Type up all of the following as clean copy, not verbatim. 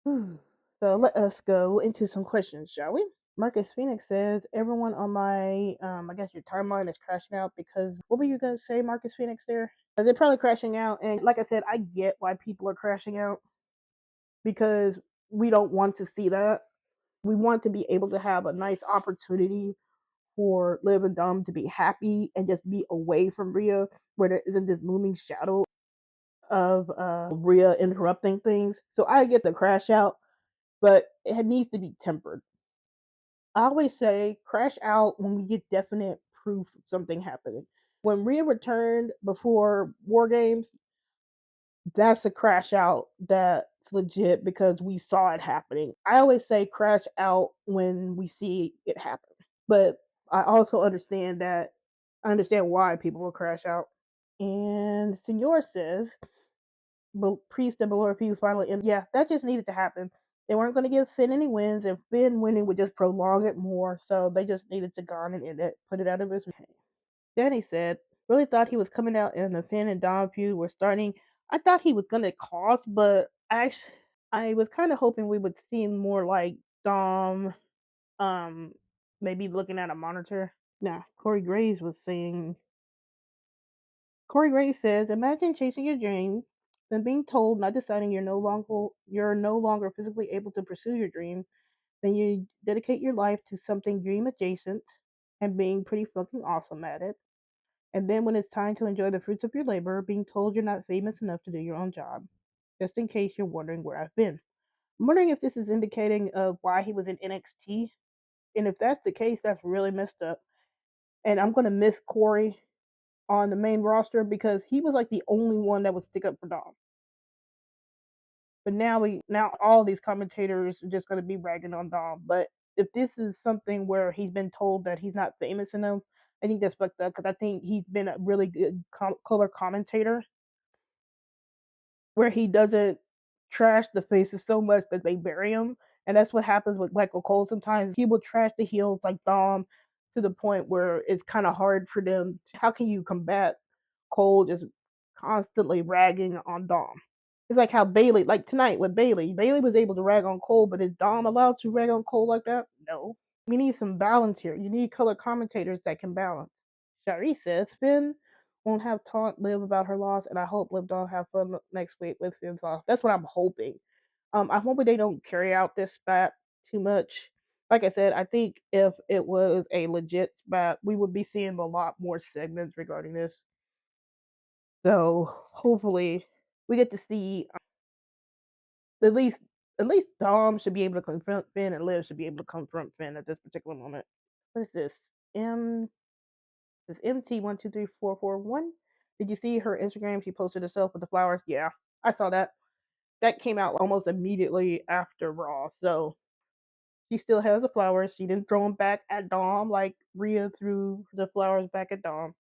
So let us go into some questions, shall we? Marcus Phoenix says everyone on my I guess your timeline is crashing out because what were you gonna say, Marcus Phoenix there? They're probably crashing out, and like I said, I get why people are crashing out because we don't want to see that. We want to be able to have a nice opportunity for Liv and Dom to be happy and just be away from Rhea, where there isn't this looming shadow of Rhea interrupting things. So I get the crash out, but it needs to be tempered. I always say crash out when we get definite proof of something happening. When Rhea returned before War Games, that's a crash out that's legit because we saw it happening. I always say crash out when we see it happen. But I also understand that I understand why people will crash out. And Senor says, Priest and Balor feud finally ended. Yeah, that just needed to happen. They weren't going to give Finn any wins, and Finn winning would just prolong it more. So they just needed to go on and end it, put it out of his. Danny said, really thought he was coming out and the Finn and Dom feud were starting. I thought he was going to cost, but I was kind of hoping we would see more like Dom, um, maybe looking at a monitor. Now, Corey Graves says, imagine chasing your dream, then being told, not deciding you're no longer physically able to pursue your dream, then you dedicate your life to something dream adjacent and being pretty fucking awesome at it. And then when it's time to enjoy the fruits of your labor, being told you're not famous enough to do your own job. Just in case you're wondering where I've been. I'm wondering if this is indicating of why he was in NXT. And if that's the case, that's really messed up. And I'm gonna miss Corey on the main roster because he was like the only one that would stick up for Dom. But now all these commentators are just gonna be ragging on Dom. But if this is something where he's been told that he's not famous enough, I think that's fucked up because I think he's been a really good color commentator where he doesn't trash the faces so much that they bury him. And that's what happens with Michael Cole sometimes. He will trash the heels like Dom to the point where it's kind of hard for them. How can you combat Cole just constantly ragging on Dom? It's like how Bailey, like tonight with Bailey was able to rag on Cole, but is Dom allowed to rag on Cole like that? No. We need some balance here. You need color commentators that can balance. Shari says Finn won't have taunt Liv about her loss, and I hope LivDom have fun next week with Finn's loss. That's what I'm hoping. I'm hoping they don't carry out this spat too much. Like I said, I think if it was a legit spat, we would be seeing a lot more segments regarding this. So hopefully we get to see at least at least Dom should be able to confront Finn and Liv should be able to confront Finn at this particular moment. What is this? M This MT123441. Did you see her Instagram? She posted herself with the flowers. Yeah, I saw that. That came out almost immediately after Raw. So she still has the flowers. She didn't throw them back at Dom like Rhea threw the flowers back at Dom.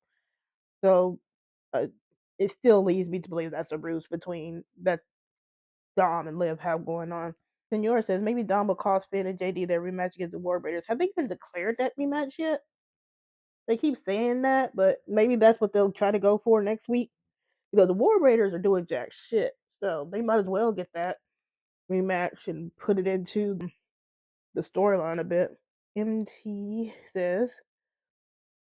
So uh, it still leads me to believe that's a ruse between that Dom and Liv have going on. Senor says maybe Dom will cost Finn and JD their rematch against the War Raiders. Have they even declared that rematch yet? They keep saying that, but maybe that's what they'll try to go for next week because the War Raiders are doing jack shit. So they might as well get that rematch and put it into the storyline a bit. MT says,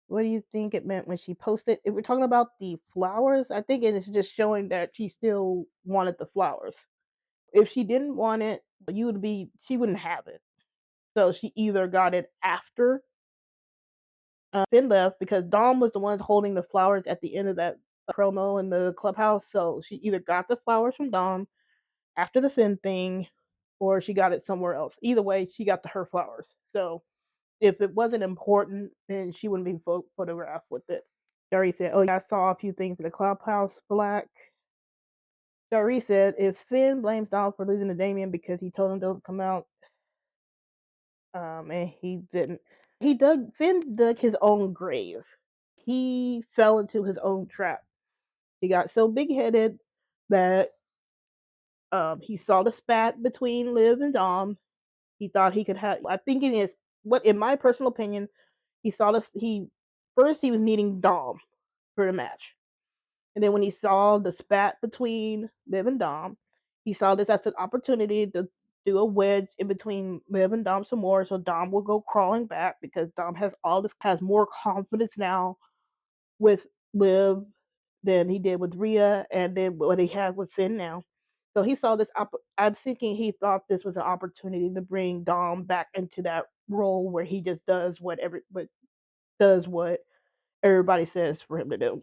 what do you think it meant when she posted? If we're talking about the flowers, I think it is just showing that she still wanted the flowers. If she didn't want it, she wouldn't have it. So she either got it after Finn left because Dom was the one holding the flowers at the end of that promo in the clubhouse. So she either got the flowers from Dom after the Finn thing, or she got it somewhere else. Either way, she got her flowers. So if it wasn't important, then she wouldn't be photographed with it. Dari said, "Oh, yeah, I saw a few things in the clubhouse." Black. Dari said, "If Finn blames Dom for losing to Damien because he told him to come out, and he didn't, Finn dug his own grave. He fell into his own trap. He got so big headed that he saw the spat between Liv and Dom. He thought he could have. I think it is what, in my personal opinion, he saw this. He was needing Dom for the match, and then when he saw the spat between Liv and Dom, he saw this as an opportunity to do a wedge in between Liv and Dom some more, so Dom will go crawling back because Dom has more confidence now with Liv than he did with Ria, and then what he has with Finn now. So he saw this. I'm thinking he thought this was an opportunity to bring Dom back into that role where he just does what everybody says for him to do.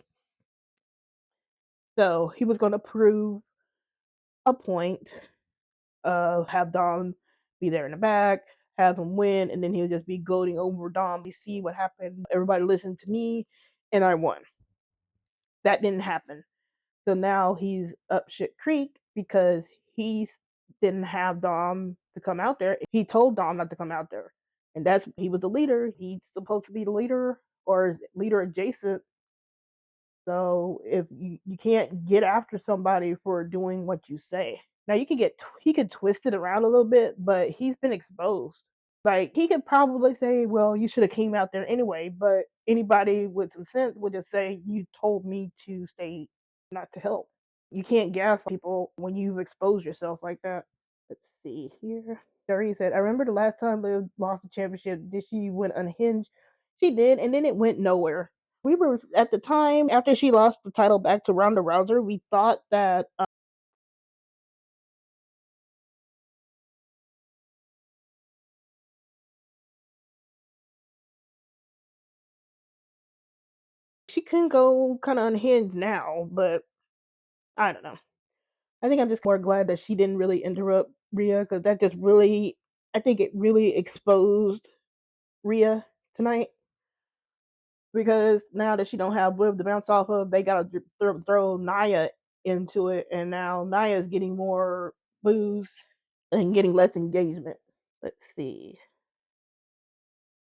So he was going to prove a point of have Dom be there in the back, have him win, and then he'll just be gloating over Dom. You see what happened? Everybody listened to me, and I won. That didn't happen. So now he's up shit creek because he didn't have Dom to come out there. He told Dom not to come out there. And he was the leader. He's supposed to be the leader or leader adjacent. So if you can't get after somebody for doing what you say. Now he could twist it around a little bit, but he's been exposed. Like he could probably say, "Well, you should have came out there anyway." But anybody with some sense would just say, "You told me to stay, not to help." You can't gas people when you've exposed yourself like that. Let's see here. Sherry said, "I remember the last time Liv lost the championship. Did she went unhinged? She did, and then it went nowhere. We were at the time after she lost the title back to Ronda Rousey. We thought that she can go kind of unhinged now, but I don't know. I think I'm just more glad that she didn't really interrupt Rhea because that just really, I think it really exposed Rhea tonight because now that she don't have Liv to bounce off of, they gotta throw Nia into it, and now Nia is getting more booze and getting less engagement. Let's see.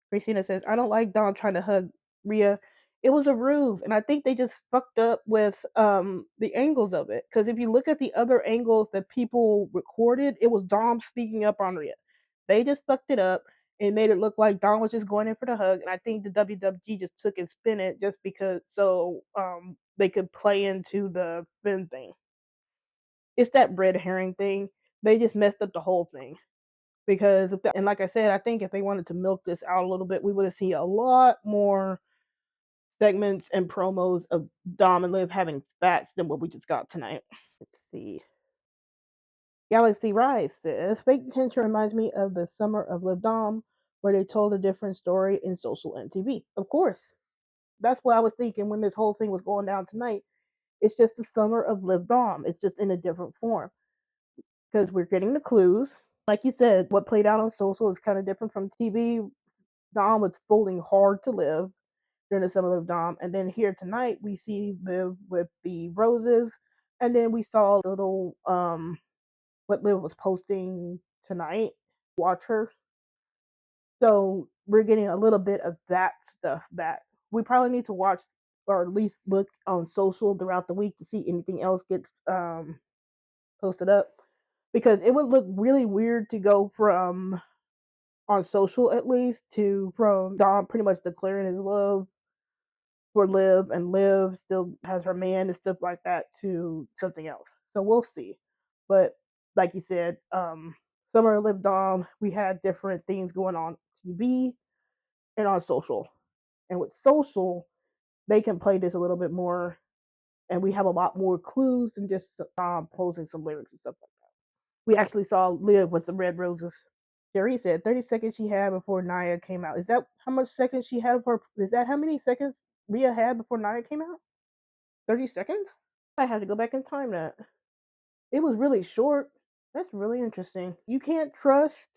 Christina says, I don't like Dom trying to hug Rhea. It was a ruse, and I think they just fucked up with the angles of it. Because if you look at the other angles that people recorded, it was Dom speaking up on Rhea. They just fucked it up and made it look like Dom was just going in for the hug. And I think the WWE just took and spin it just because so they could play into the Finn thing. It's that red herring thing. They just messed up the whole thing because and like I said, I think if they wanted to milk this out a little bit, we would have seen a lot more segments and promos of Dom and Liv having spats than what we just got tonight. Let's see. Galaxy Rise says fake tension reminds me of the summer of LivDom, where they told a different story in social and TV. Of course, that's what I was thinking when this whole thing was going down tonight. It's just the summer of LivDom. It's just in a different form because we're getting the clues. Like you said, what played out on social is kind of different from TV. Dom was folding hard to Liv during the summer of Dom, and then here tonight we see Liv with the roses, and then we saw a little what Liv was posting tonight. Watch her. So we're getting a little bit of that stuff back. We probably need to watch or at least look on social throughout the week to see anything else gets posted up because it would look really weird to go from on social at least to from Dom pretty much declaring his love for Liv and Liv still has her man and stuff like that to something else. So we'll see. But like you said, Summer Liv Dom, we had different things going on TV and on social. And with social, they can play this a little bit more and we have a lot more clues than just posing some lyrics and stuff like that. We actually saw Liv with the red roses. Jerry said 30 seconds she had before Nia came out. Is that how much seconds she had before? Is that how many seconds Rhea had before Nia came out? 30 seconds? I had to go back and time that. It was really short. That's really interesting. You can't trust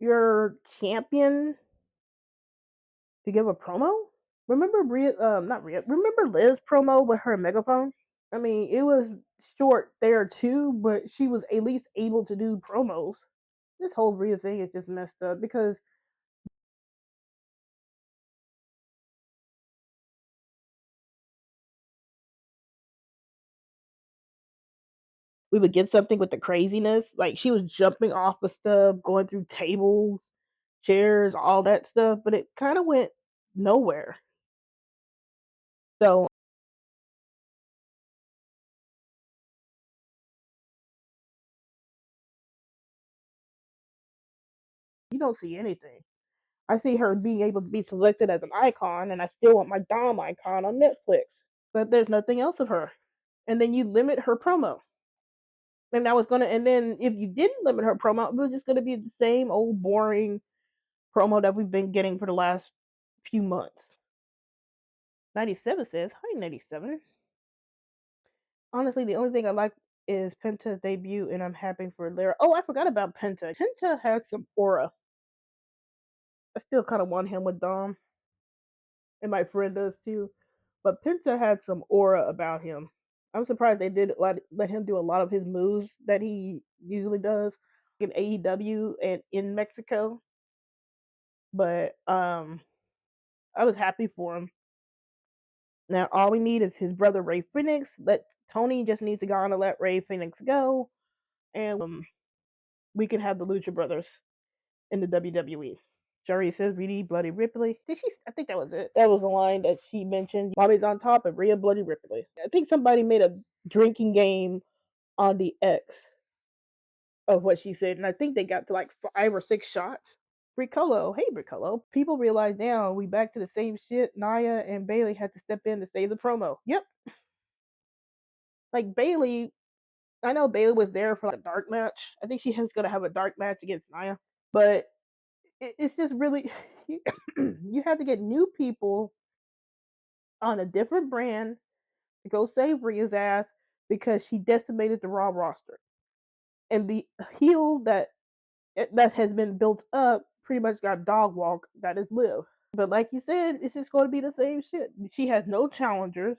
your champion to give a promo? Remember not Rhea, remember Liv's promo with her megaphone? I mean, it was short there too, but she was at least able to do promos. This whole Rhea thing is just messed up because we would get something with the craziness. Like she was jumping off the stuff, going through tables, chairs, all that stuff, but it kind of went nowhere. So You don't see anything. I see her being able to be selected as an icon, and I still want my Dom icon on Netflix. But there's nothing else of her. And then you limit her promo. And then if you didn't limit her promo, it was just gonna be the same old boring promo that we've been getting for the last few months. 97 says, hi 97. Honestly, the only thing I like is Penta's debut, and I'm happy for Lyra. Oh, I forgot about Penta. Penta has some aura. I still kind of want him with Dom, and my friend does too. But Penta had some aura about him. I'm surprised they did let him do a lot of his moves that he usually does in AEW and in Mexico. But I was happy for him. Now all we need is his brother Ray Phoenix. Let Tony just needs to go on and let Ray Phoenix go, and we can have the Lucha Brothers in the WWE. Sherry says, "Really, Bloody Ripley." Did she? I think that was it. That was a line that she mentioned. Mommy's on top of Rhea Bloody Ripley. I think somebody made a drinking game on the X of what she said, and I think they got to like 5 or 6 shots. Bricolo, hey Bricolo. People realize now we back to the same shit. Nia and Bailey had to step in to save the promo. Yep. Like Bailey, I know Bailey was there for like a dark match. I think she was gonna have a dark match against Nia, but it's just really you have to get new people on a different brand to go save Rhea's ass because she decimated the Raw roster, and the heel that has been built up pretty much got dog walk. That is Liv. But like you said, it's just going to be the same shit. She has no challengers.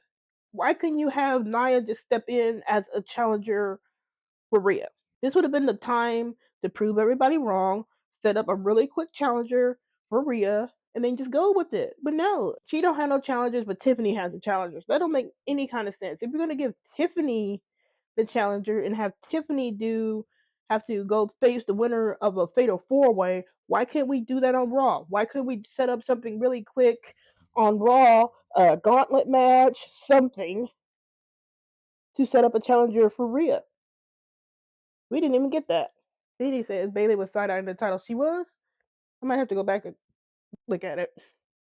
Why couldn't you have Nia just step in as a challenger for Rhea? This would have been the time to prove everybody wrong, set up a really quick challenger for Rhea, and then just go with it. But no, she don't have no challengers, but Tiffany has the challengers. That don't make any kind of sense. If you're gonna give Tiffany the challenger and have Tiffany have to go face the winner of a fatal 4-way, why can't we do that on Raw? Why couldn't we set up something really quick on Raw, a gauntlet match, something to set up a challenger for Rhea? We didn't even get that. Didi says Bailey was side eyeing the title. She was? I might have to go back and look at it.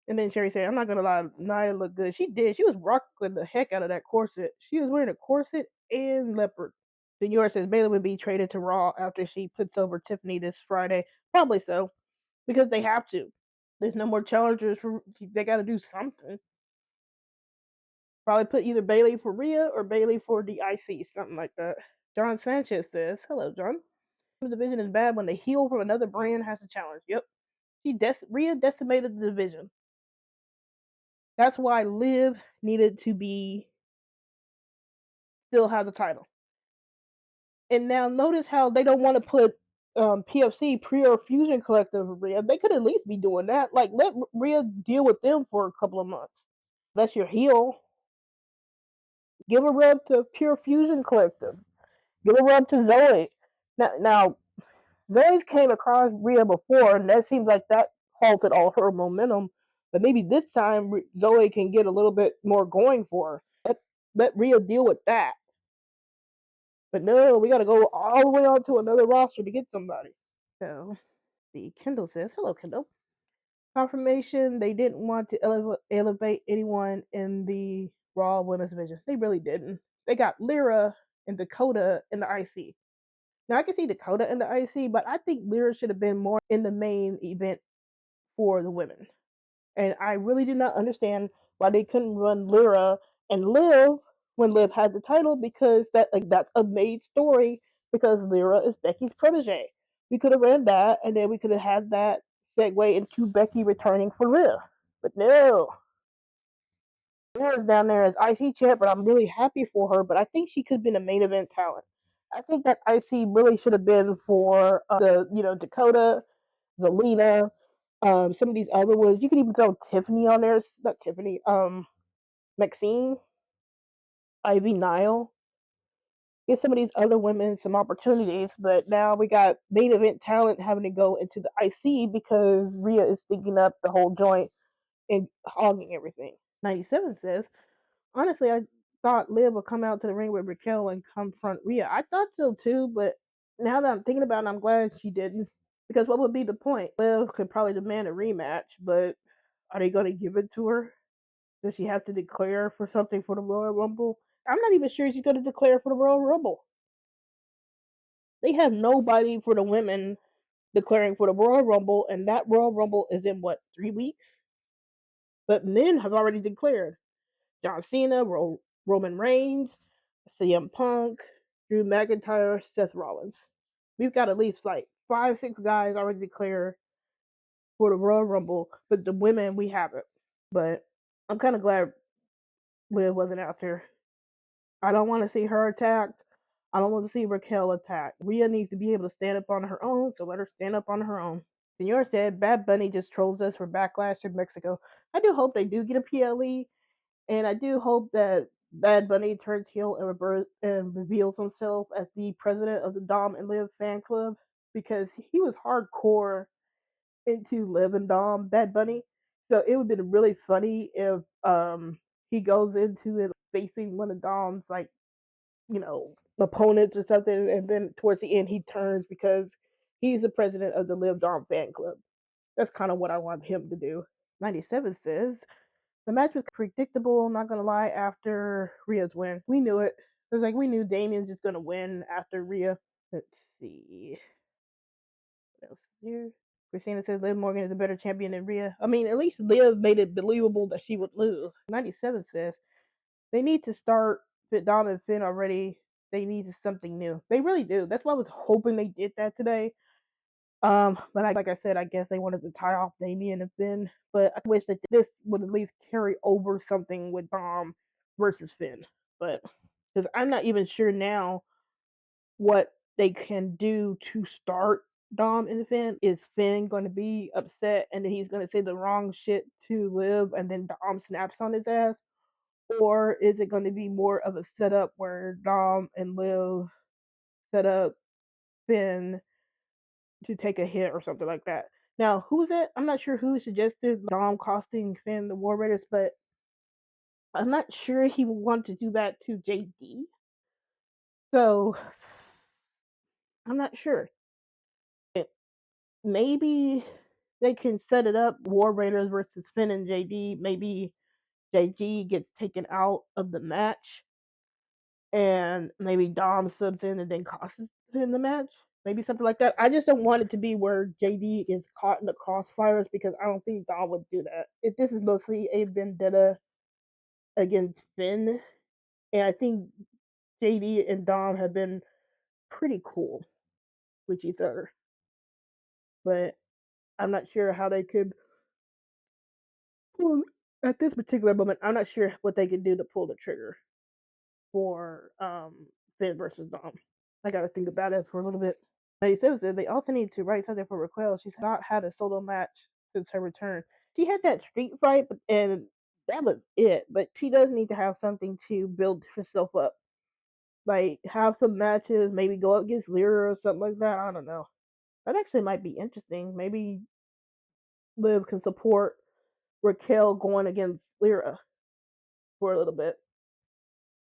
And then Sherry said, I'm not gonna lie, Nia looked good. She did. She was rocking the heck out of that corset. She was wearing a corset and leopard. Senor says Bailey would be traded to Raw after she puts over Tiffany this Friday. Probably so. Because they have to. There's no more challengers for they gotta do something. Probably put either Bailey for Rhea or Bailey for the IC, something like that. John Sanchez says, hello, John. The division is bad when the heel from another brand has to challenge. Yep. Rhea decimated the division. That's why Liv needed to be still have the title. And now notice how they don't want to put PFC Pure Fusion Collective Rhea. They could at least be doing that. Like let Rhea deal with them for a couple of months. That's your heel. Give a rub to Pure Fusion Collective. Give a rub to Zoe. Now Zoe came across Rhea before, and that seems like that halted all her momentum. But maybe this time Zoe can get a little bit more going for her. Let Rhea deal with that. But no, we got to go all the way on to another roster to get somebody. So, the Kendall says, hello, Kendall. Confirmation they didn't want to elevate anyone in the Raw Women's Division. They really didn't. They got Lyra and Dakota in the IC. Now, I can see Dakota in the IC, but I think Lyra should have been more in the main event for the women. And I really did not understand why they couldn't run Lyra and Liv when Liv had the title because that's a made story because Lyra is Becky's protege. We could have ran that and then we could have had that segue into Becky returning for Liv. But no. Lyra's down there as IC champ, but I'm really happy for her, but I think she could have been a main event talent. I think that IC really should have been for Dakota, Zelina, some of these other ones. You could even throw Tiffany on there. Not Tiffany. Maxine, Ivy Nile. Get some of these other women some opportunities, but now we got main event talent having to go into the IC because Rhea is stinking up the whole joint and hogging everything. 97 says, honestly, I thought Liv would come out to the ring with Raquel and confront Rhea. I thought so too, but now that I'm thinking about it, I'm glad she didn't Because what would be the point? Liv could probably demand a rematch, but are they going to give it to her? Does she have to declare for something for the Royal Rumble? I'm not even sure she's going to declare for the Royal Rumble. They have nobody for the women declaring for the Royal Rumble, and that Royal Rumble is in what, 3 weeks? But men have already declared. John Cena, Roman Reigns, CM Punk, Drew McIntyre, Seth Rollins. We've got at least like 5, 6 guys already declared for the Royal Rumble, but the women we haven't. But I'm kind of glad Liv wasn't out there. I don't want to see her attacked. I don't want to see Raquel attacked. Rhea needs to be able to stand up on her own, so let her stand up on her own. Senor said Bad Bunny just trolls us for Backlash in Mexico. I do hope they do get a PLE, and I do hope that Bad Bunny turns heel and reveals himself as the president of the Dom and Liv fan club, because he was hardcore into Liv and Dom, Bad Bunny. So it would have been really funny if he goes into it facing one of Dom's like, opponents or something, and then towards the end he turns because he's the president of the Liv Dom fan club. That's kind of what I want him to do. 97 says the match was predictable, not gonna lie, after Rhea's win. We knew it. It was like we knew Damien's just gonna win after Rhea. Let's see. What else is here? Christina says Liv Morgan is a better champion than Rhea. I mean, at least Liv made it believable that she would lose. 97 says they need to start Dom and Finn already. They need something new. They really do. That's why I was hoping they did that today. But like I said, I guess they wanted to tie off Damien and Finn. But I wish that this would at least carry over something with Dom versus Finn. But because I'm not even sure now what they can do to start Dom and Finn. Is Finn going to be upset and then he's going to say the wrong shit to Liv and then Dom snaps on his ass? Or is it going to be more of a setup where Dom and Liv set up Finn to take a hit or something like that? Now, who is it? I'm not sure who suggested Dom costing Finn the War Raiders, but I'm not sure he would want to do that to JD. So, I'm not sure. Maybe they can set it up War Raiders versus Finn and JD. Maybe JD gets taken out of the match and maybe Dom subs in and then costs him the match. Maybe something like that. I just don't want it to be where JD is caught in the crossfires because I don't think Dom would do that. If this is mostly a vendetta against Finn, and I think JD and Dom have been pretty cool with each other, but I'm not sure how they could. Well, at this particular moment, I'm not sure what they could do to pull the trigger for Finn versus Dom. I gotta think about it for a little bit. 97 said they also need to write something for Raquel. She's not had a solo match since her return. She had that street fight, and that was it. But she does need to have something to build herself up. Like, have some matches, maybe go up against Lyra or something like that. I don't know. That actually might be interesting. Maybe Liv can support Raquel going against Lyra for a little bit.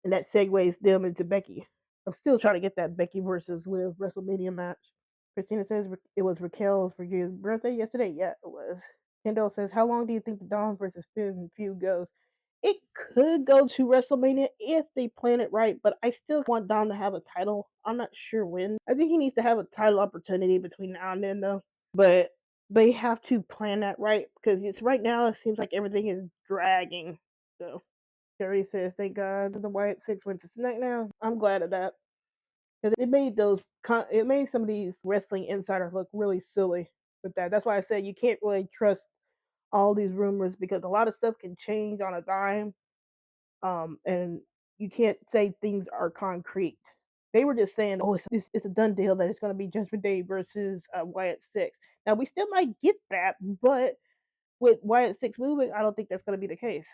And that segues them into Becky. I'm still trying to get that Becky versus Liv WrestleMania match. Christina says it was Raquel's for your birthday yesterday. Yeah, it was. Kendall says, how long do you think the Dom versus Finn feud goes? It could go to WrestleMania if they plan it right, but I still want Dom to have a title. I'm not sure when. I think he needs to have a title opportunity between now and then, though. But they have to plan that right because it's right now. It seems like everything is dragging. So Jerry says, thank God the Wyatt Six went to SmackDown. I'm glad of that. Because it made some of these wrestling insiders look really silly with that. That's why I said you can't really trust all these rumors because a lot of stuff can change on a dime. And you can't say things are concrete. They were just saying, oh, it's a done deal that it's going to be Judgment Day versus Wyatt Six. Now, we still might get that, but with Wyatt Six moving, I don't think that's going to be the case.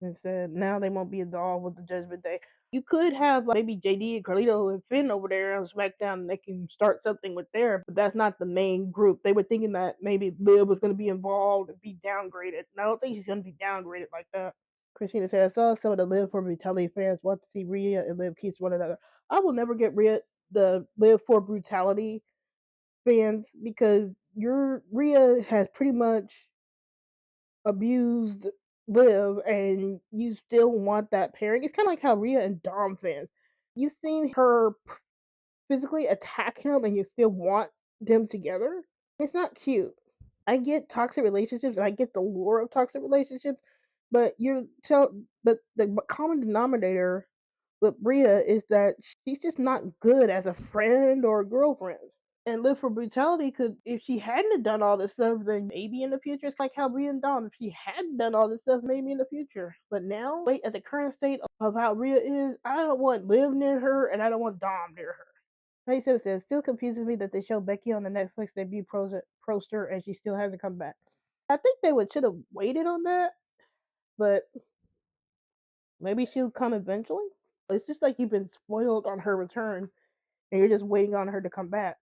And said now they won't be involved with the Judgment Day. You could have like, maybe JD and Carlito and Finn over there on SmackDown and they can start something with there, but that's not the main group. They were thinking that maybe Liv was going to be involved and be downgraded. And I don't think she's going to be downgraded like that. Christina said, I saw some of the Liv for Brutality fans want to see Rhea and Liv kiss one another. I will never get the Liv for Brutality fans because your Rhea has pretty much abused Liv, and you still want that pairing. It's kind of like how Rhea and Dom fans. You've seen her physically attack him, and you still want them together. It's not cute. I get toxic relationships, and I get the lure of toxic relationships, but but the common denominator with Rhea is that she's just not good as a friend or a girlfriend. And Live for Brutality could, if she hadn't have done all this stuff, then maybe in the future, it's like how Rhea and Dom, if she hadn't done all this stuff, maybe in the future. But now, wait, at the current state of how Rhea is, I don't want Liv near her, and I don't want Dom near her. 97 says, still confuses me that they show Becky on the Netflix debut poster and she still hasn't come back. I think they should have waited on that, but maybe she'll come eventually. It's just like you've been spoiled on her return and you're just waiting on her to come back.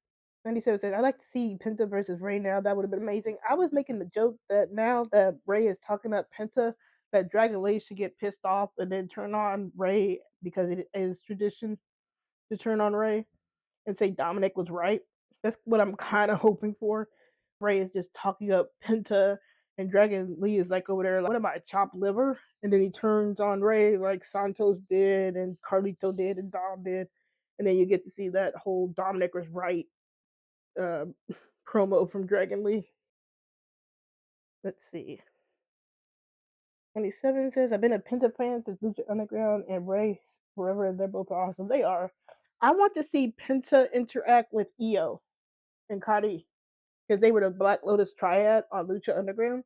97 says, I'd like to see Penta versus Rey now. That would have been amazing. I was making the joke that now that Rey is talking up Penta, that Dragon Lee should get pissed off and then turn on Rey because it is tradition to turn on Rey and say Dominik was right. That's what I'm kind of hoping for. Rey is just talking up Penta, and Dragon Lee is like over there, like, what am I, chopped liver? And then he turns on Rey like Santos did, and Carlito did, and Dom did. And then you get to see that whole Dominik was right uh, promo from Dragon Lee. Let's see. 27 says, I've been a Penta fan since Lucha Underground and Rey forever, and they're both awesome. They are. I want to see Penta interact with Io and Kari because they were the Black Lotus Triad on Lucha Underground,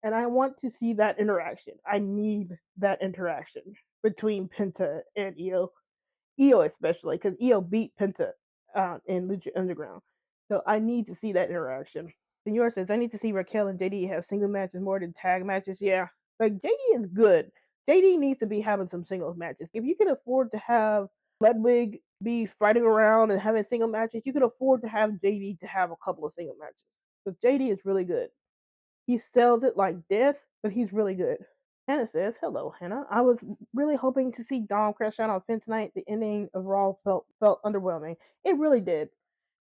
and I want to see that interaction. I need that interaction between Penta and Io especially because Io beat Penta in Lucha Underground, so I need to see that interaction. Senor says I need to see Raquel and JD have single matches more than tag matches. Yeah, like JD is good. JD needs to be having some singles matches. If you can afford to have Ludwig be fighting around and having single matches, you can afford to have JD to have a couple of single matches. Because JD is really good. He sells it like death, but he's really good. Hannah says, hello, Hannah. I was really hoping to see Dom crash out on Finn tonight. The ending of Raw felt underwhelming. It really did.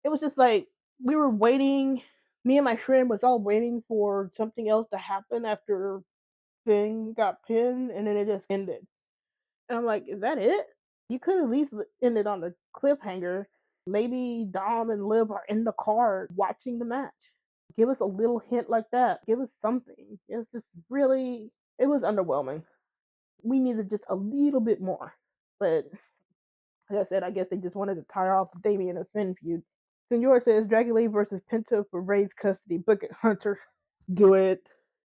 It was just like we were waiting. Me and my friend was all waiting for something else to happen after Finn got pinned, and then it just ended. And I'm like, is that it? You could at least end it on a cliffhanger. Maybe Dom and Liv are in the car watching the match. Give us a little hint like that. Give us something. It's just really, it was underwhelming. We needed just a little bit more. But like I said, I guess they just wanted to tie off the Damien and Finn feud. Senor says Dragon Lee versus Penta for Ray's custody. Book it, Hunter. Do it.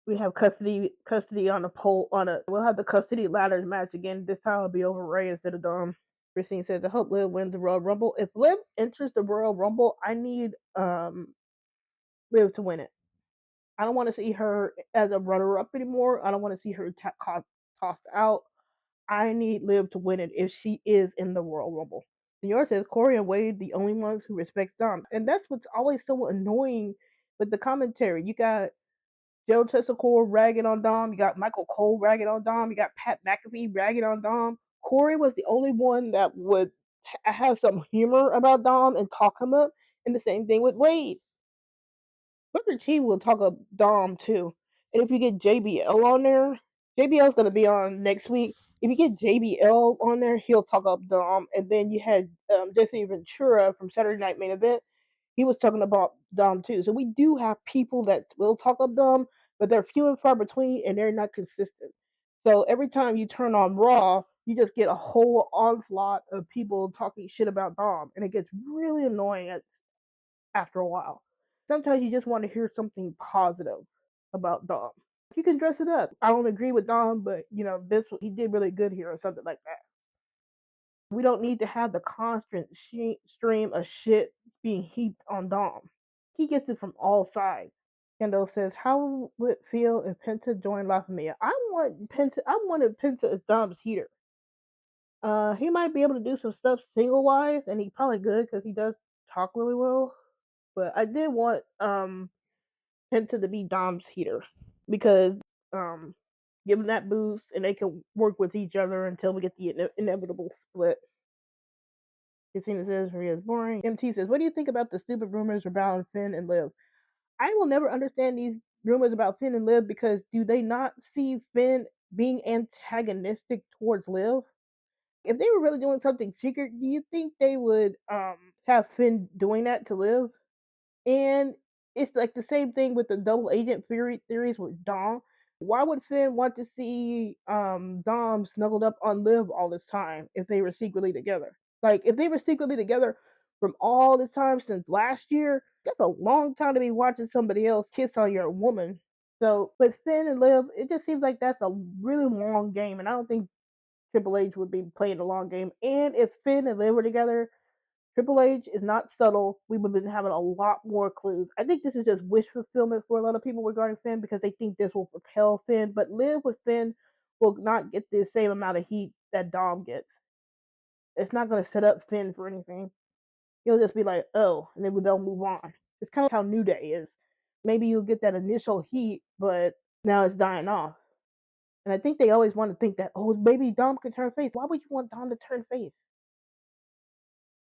We have custody on a pole on a. We'll have the custody ladders match again. This time it'll be over Ray instead of Dom. Christine says, I hope Liv wins the Royal Rumble. If Liv enters the Royal Rumble, I need Liv to win it. I don't want to see her as a runner-up anymore. I don't want to see her tossed out. I need Liv to win it if she is in the Royal Rumble. Senor says Corey and Wade the only ones who respects Dom, and that's what's always so annoying with the commentary. You got Joe Tessacor ragging on Dom. You got Michael Cole ragging on Dom. You got Pat McAfee ragging on Dom. Corey was the only one that would have some humor about Dom and talk him up. And the same thing with Wade. Booker T will talk up Dom too. And if you get JBL on there, JBL's gonna be on next week. If you get JBL on there, he'll talk up Dom. And then you had Jesse Ventura from Saturday Night Main Event. He was talking about Dom too. So we do have people that will talk up Dom, but they're few and far between, and they're not consistent. So every time you turn on Raw, you just get a whole onslaught of people talking shit about Dom, and it gets really annoying after a while. Sometimes you just want to hear something positive about Dom. You can dress it up. I don't agree with Dom, but this he did really good here or something like that. We don't need to have the constant stream of shit being heaped on Dom. He gets it from all sides. Kendall says, "How would it feel if Penta joined La Familia?" I wanted Penta as Dom's heater. He might be able to do some stuff single wise, and he probably good because he does talk really well. But I did want Penta to be Dom's heater because give him that boost, and they can work with each other until we get the inevitable split. Christina says Maria is boring. MT says, what do you think about the stupid rumors about Finn and Liv? I will never understand these rumors about Finn and Liv because do they not see Finn being antagonistic towards Liv? If they were really doing something secret, do you think they would have Finn doing that to Liv? And it's like the same thing with the double agent theories with Dom. Why would Finn want to see Dom snuggled up on Liv all this time if they were secretly together? Like if they were secretly together from all this time since last year, that's a long time to be watching somebody else kiss on your woman. So with Finn and Liv, it just seems like that's a really long game, and I don't think Triple H would be playing a long game. And if Finn and Liv were together, Triple H is not subtle. We would have been having a lot more clues. I think this is just wish fulfillment for a lot of people regarding Finn because they think this will propel Finn. But Liv with Finn will not get the same amount of heat that Dom gets. It's not going to set up Finn for anything. He'll just be like, oh, and then they'll move on. It's kind of how New Day is. Maybe you'll get that initial heat, but now it's dying off. And I think they always want to think that, oh, maybe Dom could turn face. Why would you want Dom to turn face?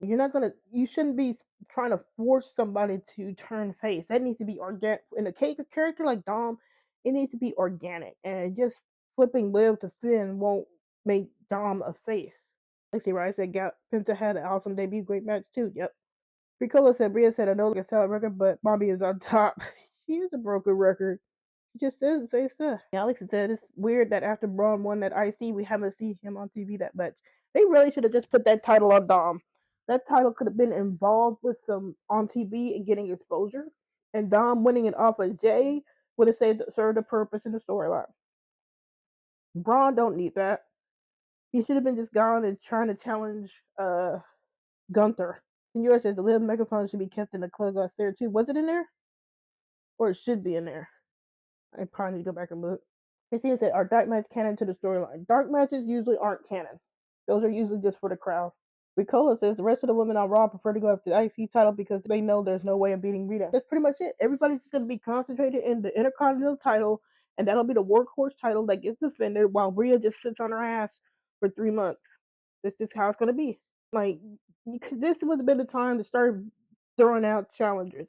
You shouldn't be trying to force somebody to turn face. That needs to be organic. In a character like Dom, it needs to be organic. And just flipping Liv to Finn won't make Dom a face. Let's see, right? I said, Penta had an awesome debut, great match too. Yep. Ricola said, Bria said, I know it's a solid record, but Bobby is on top. She is a broken record. She just says the same stuff. Alex said it's weird that after Braun won that IC, we haven't seen him on TV that much. They really should have just put that title on Dom. That title could have been involved with some on TV and getting exposure. And Dom winning it off of Jay would have served a purpose in the storyline. Braun don't need that. He should have been just gone and trying to challenge Gunther. Senor says the Liv megaphone should be kept in the club there too. Was it in there? Or it should be in there. I probably need to go back and look. Christina said, are dark matches canon to the storyline? Dark matches usually aren't canon. Those are usually just for the crowd. Ricola says the rest of the women on Raw prefer to go after the IC title because they know there's no way of beating Rita. That's pretty much it. Everybody's just going to be concentrated in the Intercontinental title, and that'll be the workhorse title that gets defended while Rhea just sits on her ass for 3 months. That's just how it's going to be. Like, this would have been the time to start throwing out challengers.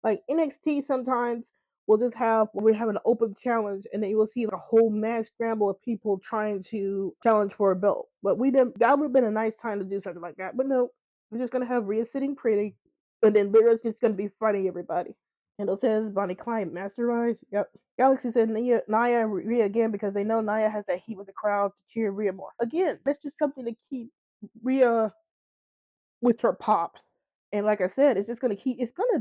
Like, NXT sometimes we'll just have we're having an open challenge and then you will see like a whole mass scramble of people trying to challenge for a belt. But we didn't that would have been a nice time to do something like that. But no, we're just gonna have Rhea sitting pretty and then Lyra's just gonna be fighting everybody. Kendall says Bonnie Clyde masterized. Yep. Galaxy said Nia and Rhea again because they know Nia has that heat with the crowd to cheer Rhea more. Again, that's just something to keep Rhea with her pops. And like I said, it's gonna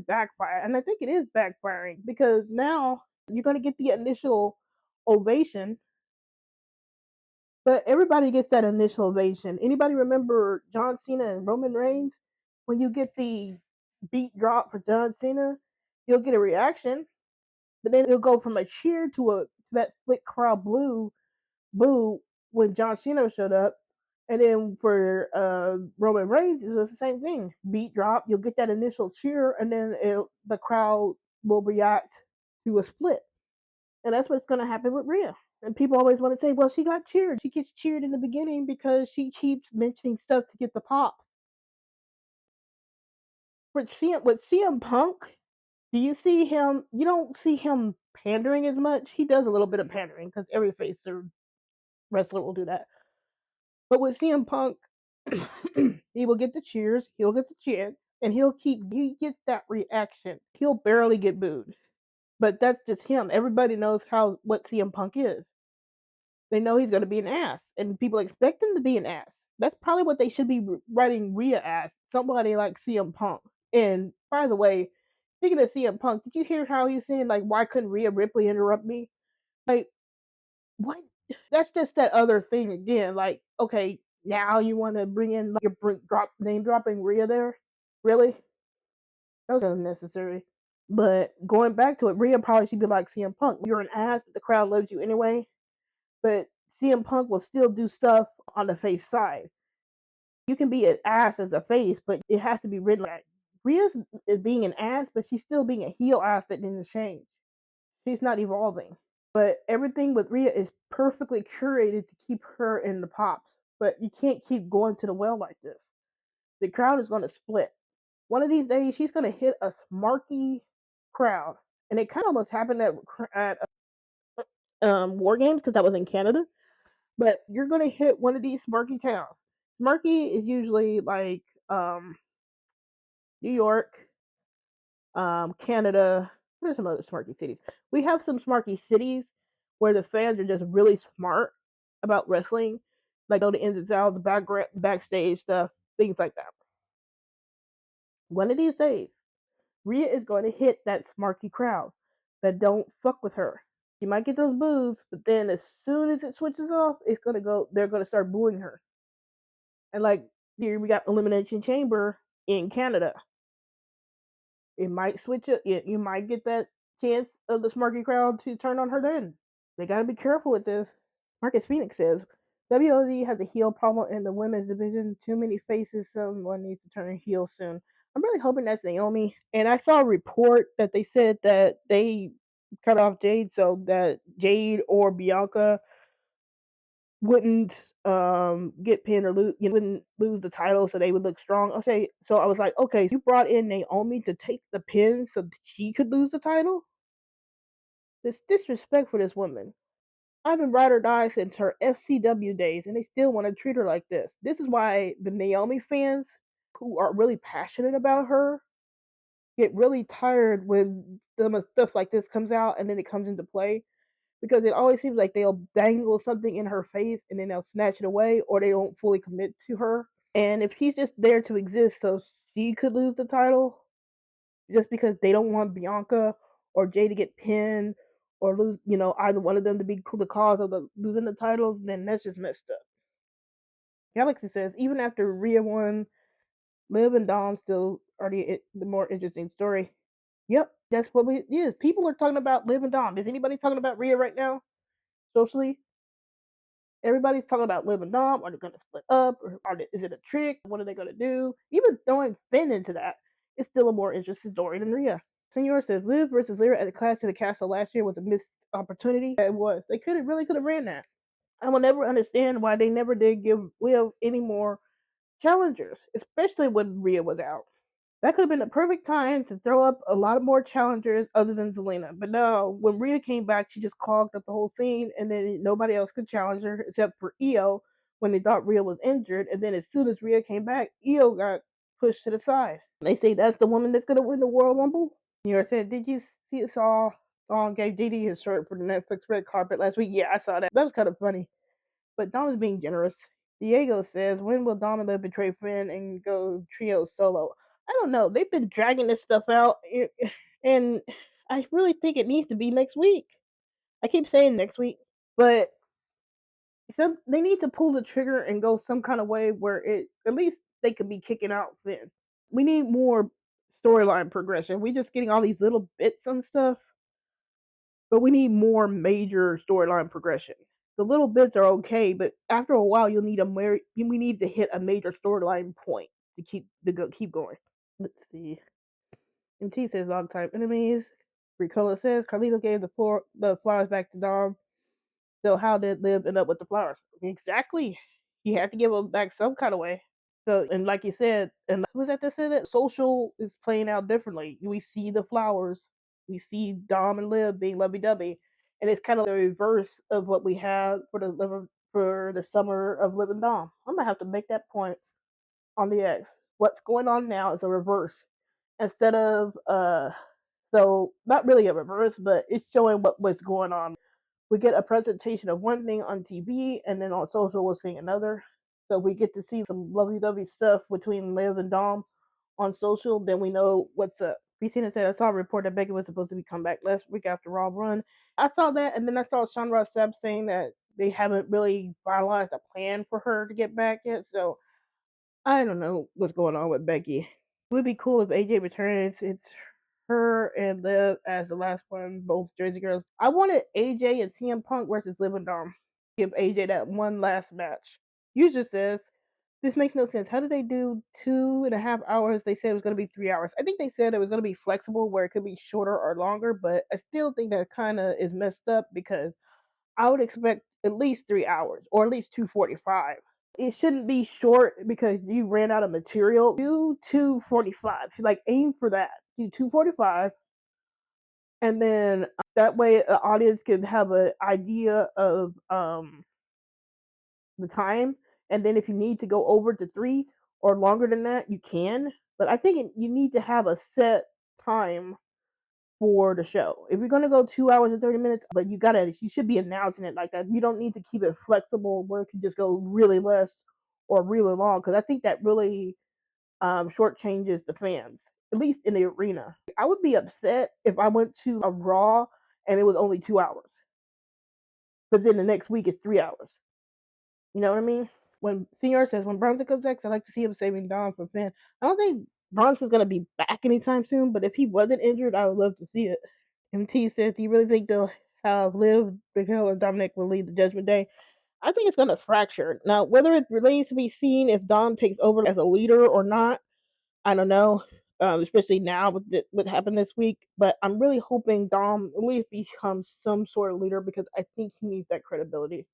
backfire. And I think it is backfiring because now you're gonna get the initial ovation, but everybody gets that initial ovation. Anybody remember John Cena and Roman Reigns? When you get the beat drop for John Cena, you'll get a reaction, but then it'll go from a cheer to that split crowd boo when John Cena showed up. And then for Roman Reigns, it was the same thing. Beat drop, you'll get that initial cheer, and then the crowd will react to a split. And that's what's going to happen with Rhea. And people always want to say, well, she got cheered. She gets cheered in the beginning because she keeps mentioning stuff to get the pop. With CM Punk, do you see him? You don't see him pandering as much. He does a little bit of pandering because every face or wrestler will do that. But with CM Punk, he will get the cheers, he'll get the chants, and he gets that reaction. He'll barely get booed. But that's just him. Everybody knows what CM Punk is. They know he's gonna be an ass. And people expect him to be an ass. That's probably what they should be writing Rhea as. Somebody like CM Punk. And by the way, speaking of CM Punk, did you hear how he's saying like why couldn't Rhea Ripley interrupt me? Like what? That's just that other thing again. Like, okay, now you want to bring in like name dropping Rhea there? Really? That was unnecessary. But going back to it, Rhea probably should be like CM Punk. You're an ass, but the crowd loves you anyway. But CM Punk will still do stuff on the face side. You can be an ass as a face, but it has to be written like Rhea is being an ass, but she's still being a heel ass that didn't change. She's not evolving. But everything with Rhea is perfectly curated to keep her in the pops. But you can't keep going to the well like this. The crowd is going to split. One of these days, she's going to hit a smarky crowd. and it kind of almost happened at War Games because that was in Canada. But you're gonna hit one of these smarky towns. Smarky is usually like New York, Canada. What are some other smarky cities? We have some smarky cities where the fans are just really smart about wrestling, like know the ins and outs, the backstage stuff, things like that. One of these days, Rhea is going to hit that smarky crowd that don't fuck with her. She might get those boos, but then as soon as it switches off, it's gonna go. They're gonna start booing her. And like here, we got Elimination Chamber in Canada. It might switch it. You might get that chance of the smarky crowd to turn on her then. They got to be careful with this. Marcus Phoenix says WLD has a heel problem in the women's division. Too many faces. Someone needs to turn heel soon. I'm really hoping that's Naomi. And I saw a report that they said that they cut off Jade so that Jade or Bianca wouldn't get pinned or wouldn't lose the title, so they would look strong. Okay, so I was like, okay, so you brought in Naomi to take the pin so she could lose the title. This disrespect for this woman. I've been ride or die since her FCW days, and they still want to treat her like this. This is why the Naomi fans who are really passionate about her get really tired when some stuff like this comes out and then it comes into play because it always seems like they'll dangle something in her face and then they'll snatch it away or they don't fully commit to her. And if she's just there to exist so she could lose the title just because they don't want Bianca or Jay to get pinned or lose, either one of them to be the cause of losing the titles, then that's just messed up. Galaxy says even after Rhea won, Liv and Dom still are the more interesting story. Yep, that's what we is. People are talking about Liv and Dom. Is anybody talking about Rhea right now? Socially? Everybody's talking about Liv and Dom. Are they going to split up? Or is it a trick? What are they going to do? Even throwing Finn into that is still a more interesting story than Rhea. Senor says Liv versus Lyra at the Clash of the Castle last year was a missed opportunity. It was. They could have ran that. I will never understand why they never did give Liv any more challengers, especially when Rhea was out. That could have been the perfect time to throw up a lot of more challengers other than Zelina. But no, when Rhea came back, she just clogged up the whole scene, and then nobody else could challenge her except for Io when they thought Rhea was injured. And then as soon as Rhea came back, Io got pushed to the side. They say that's the woman that's going to win the Royal Rumble. New York said, did you see saw gave JD his shirt for the Netflix red carpet last week? Yeah, I saw that. That was kind of funny. But Dom is being generous. Diego says, when will Dom and Liv betray Finn and go trio solo? I don't know. They've been dragging this stuff out, and I really think it needs to be next week. I keep saying next week, but they need to pull the trigger and go some kind of way where at least they could be kicking out Finn. We need more storyline progression. We're just getting all these little bits and stuff, but we need more major storyline progression. The little bits are okay, but after a while, we need to hit a major storyline point to keep going. Let's see. MT says long time enemies. Ricola says Carlito gave the flowers back to Dom. So how did Liv end up with the flowers? Exactly. He had to give them back some kind of way. So and like you said, and who was that said it? Social is playing out differently. We see the flowers. We see Dom and Liv being lovey dovey. And it's kind of the reverse of what we had for the summer of Liv and Dom. I'm gonna have to make that point on the X. What's going on now is a reverse. Instead of so not really a reverse, but it's showing what was going on. We get a presentation of one thing on TV, and then on social we're seeing another. So we get to see some lovey-dovey stuff between Liv and Dom on social. Then we know what's up. Christina said, I saw a report that Becky was supposed to be come back last week after Raw run. I saw that, and then I saw Sean Ross Sapp saying that they haven't really finalized a plan for her to get back yet. So I don't know what's going on with Becky. It would be cool if AJ returns. It's her and Liv as the last one, both Jersey girls. I wanted AJ and CM Punk versus Liv and Dom. Give AJ that one last match. User says, this makes no sense. How did they do 2.5 hours? They said it was going to be 3 hours. I think they said it was going to be flexible where it could be shorter or longer, but I still think that kind of is messed up because I would expect at least 3 hours or at least 2:45. It shouldn't be short because you ran out of material. Do 2:45. Like aim for that. Do 2:45. and then that way the audience can have an idea of the time. And then if you need to go over to 3 or longer than that, you can. But I think you need to have a set time for the show. If you're gonna go 2 hours and 30 minutes, but you should be announcing it like that. You don't need to keep it flexible where it can just go really less or really long because I think that really shortchanges the fans, at least in the arena. I would be upset if I went to a Raw and it was only 2 hours, but then the next week it's 3 hours. You know what I mean? When Senior says when Bronson comes back, I like to see him saving Dom for Finn. I don't think Bronson's gonna be back anytime soon, but if he wasn't injured, I would love to see it. MT says, "Do you really think they'll have Liv, Big Hill, and Dominic will lead the Judgment Day?" I think it's gonna fracture. Now, whether it remains to be seen if Dom takes over as a leader or not, I don't know. Especially now with what happened this week, but I'm really hoping Dom at least becomes some sort of leader because I think he needs that credibility.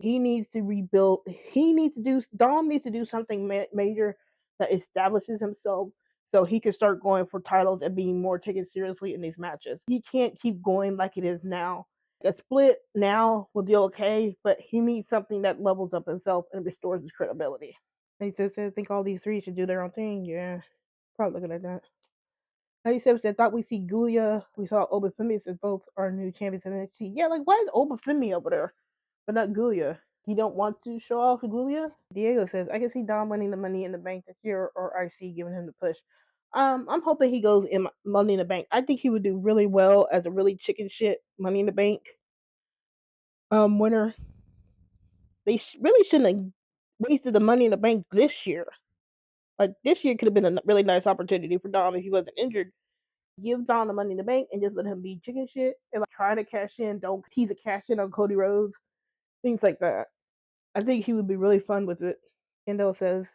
He needs to rebuild. He needs to do. Dom needs to do something major that establishes himself, so he can start going for titles and being more taken seriously in these matches. He can't keep going like it is now. A split now will do okay, but he needs something that levels up himself and restores his credibility. And he says, "I think all these three should do their own thing." Yeah, probably looking at that. 97 said, "Thought we see Guya. We saw Obafemi says both are new champions in NXT." Yeah, like why is Obafemi over there, but not Guya? You don't want to show off Gulia? Diego says, "I can see Dom winning the Money in the Bank this year, or IC giving him the push." I'm hoping he goes in Money in the Bank. I think he would do really well as a really chicken shit Money in the Bank winner. They really shouldn't have wasted the Money in the Bank this year. Like this year could have been a really nice opportunity for Dom if he wasn't injured. Give Dom the Money in the Bank and just let him be chicken shit and like try to cash in. Don't tease a cash in on Cody Rhodes, things like that. I think he would be really fun with it. Kendall says,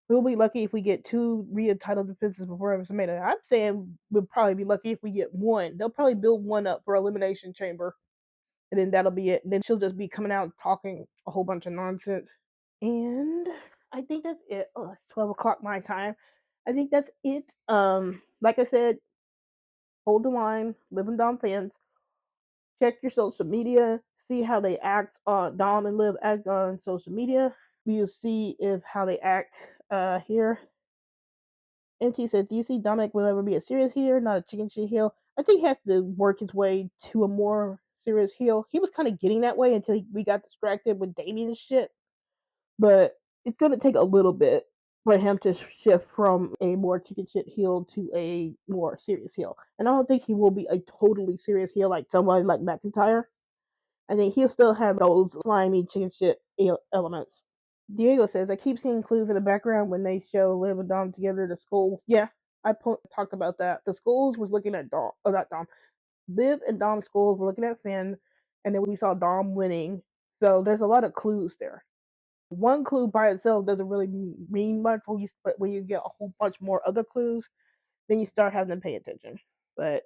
"We'll be lucky if we get 2 Rhea title defenses before WrestleMania." I'm saying we'll probably be lucky if we get one. They'll probably build one up for Elimination Chamber, and then that'll be it. And then she'll just be coming out talking a whole bunch of nonsense. And I think that's it. Oh, it's 12 o'clock my time. I think that's it. Like I said, hold the line, Liv and Dom fans. Check your social media, see how they act on Dom and Liv act on social media. We'll see if how they act here. MT says, "Do you see Dominic will ever be a serious heel, not a chicken shit heel?" I think he has to work his way to a more serious heel. He was kind of getting that way until we got distracted with Damien's shit. But it's going to take a little bit for him to shift from a more chicken shit heel to a more serious heel. And I don't think he will be a totally serious heel like somebody like McIntyre. I think he'll still have those slimy chicken shit elements. Diego says, "I keep seeing clues in the background when they show Liv and Dom together. The Skulls." Yeah, talked about that. The Skulls was looking at Dom. Oh, not Dom. Liv and Dom Skulls were looking at Finn, and then we saw Dom winning. So there's a lot of clues there. One clue by itself doesn't really mean much, but when you get a whole bunch more other clues, then you start having to pay attention. But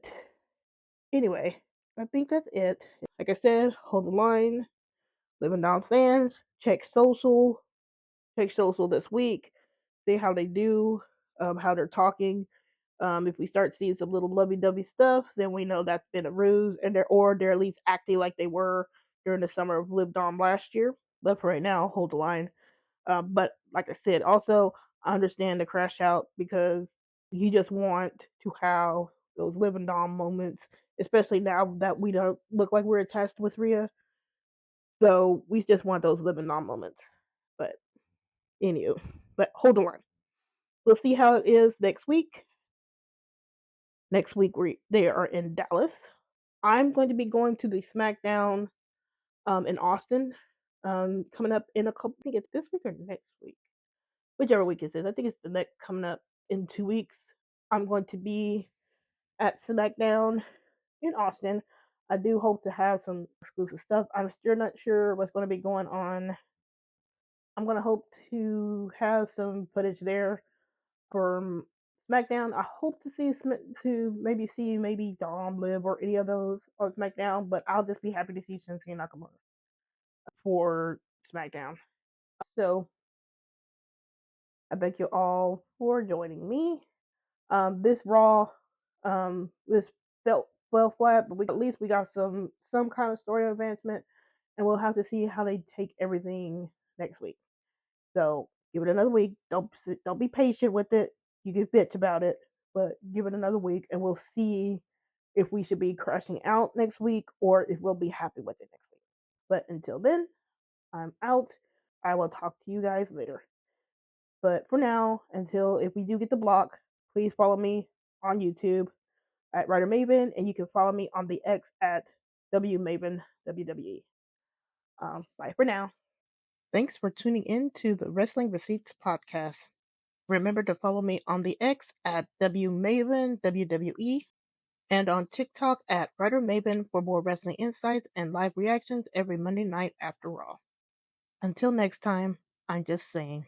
anyway, I think that's it. Like I said, hold the line. Liv and Dom fans, check social. Check social this week. See how they do, how they're talking. If we start seeing some little lovey-dovey stuff, then we know that's been a ruse, and they're at least acting like they were during the summer of LivDom last year. But for right now, hold the line. But like I said, also I understand the crash out because you just want to have those Liv and Dom moments, especially now that we don't look like we're attached with Rhea. So we just want those Liv and Dom moments. But anywho, but hold the line. We'll see how it is next week. Next week they are in Dallas. I'm going to be going to the SmackDown in Austin coming up in a couple. I think it's this week or next week, whichever week it is. I think it's the next coming up in 2 weeks. I'm going to be at SmackDown in Austin. I do hope to have some exclusive stuff. I'm still not sure what's going to be going on. I'm going to hope to have some footage there for SmackDown. I hope to see maybe Dom, Liv, or any of those on SmackDown, but I'll just be happy to see Shinsuke Nakamura for SmackDown. So I thank you all for joining me. This Raw, this felt fell flat, but at least we got some kind of story advancement, and we'll have to see how they take everything next week. So give it another week. Don't be patient with it. You can bitch about it, but give it another week, and we'll see if we should be crashing out next week or if we'll be happy with it next week. But until then, I'm out. I will talk to you guys later. But for now, until if we do get the block, please follow me on YouTube at WriterMaven, and you can follow me on the X at WMaven WWE. Bye for now. Thanks for tuning in to the Wrestling Receipts podcast. Remember to follow me on the X at WMaven WWE and on TikTok at WriterMaven for more wrestling insights and live reactions every Monday night after Raw. Until next time, I'm just saying.